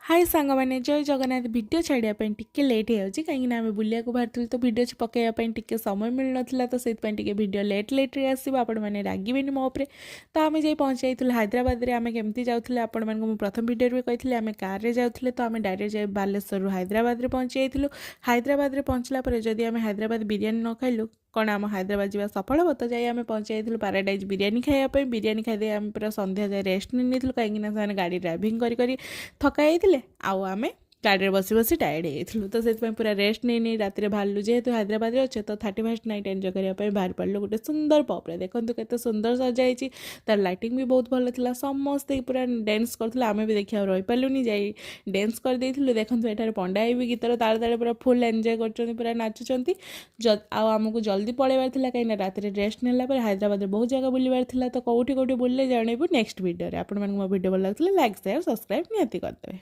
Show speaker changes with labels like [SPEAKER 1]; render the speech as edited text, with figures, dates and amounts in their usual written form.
[SPEAKER 1] हाय सांग मैंने जय जगन्नाथ वीडियो छाड़िया टिके लेट हो कहीं आम बुलिया बाहर तो वीडियो पकड़ापी टिके समय मिल ना तो से वीडियो लेट लेट्रे आसो आपण मैंने रागवे मो उपरे तो आम जा पहुँचाई हैदराबाद में आम केमती जाऊँ आपण मैं प्रथम वीडियो भी कही आम कार रे जाऊँ तो आम डायरेक्ट जा बालेश्वर हैदराबाद में पहुँची जाइलु। हैदराबाद में पहुँचला जदि आम हैदराबाद बिरियानी न खाइलु कौन आम हैदराबाद जा सफल हम तो जाए आम पहुँची जाइलु पाराडाइज बिरियानी खायापी बिरियानी खाई आम पूरा संध्या जाए रेस्ट नहीं कहीं गाड़ी ड्राइविंग करी थका जाइए आउ आमे गाड़ी में बसी बसी टायर्ड हो तो से पूरा रेस्ट नहीं नहीं रात बाहर जेहेतु हैदराबाद में अच्छे तो 31st नाइट एंजॉय करने बाहर पड़ू गोटे सुंदर पब्रे देखो केते सुंदर सजाई तार लाइटिंग भी बहुत भल था समस्ते पूरा डांस करते आम भी देखा रही पार्लुनि जाई डांस कर देखो ये पंडा भी गीतर ताल ताल पूरा फुल एंजॉय कर पूरा नाचुंट आमको जल्दी पलैबार था कहीं रात रेस्ट नेला हैदराबाद में बहुत जगह बुलबार तो कौटी कौटी बुले जानबू नेक्स्ट वीडियो आप मो वीडियो भल लगे लाइक शेयर सब्सक्राइब निहाती करदे।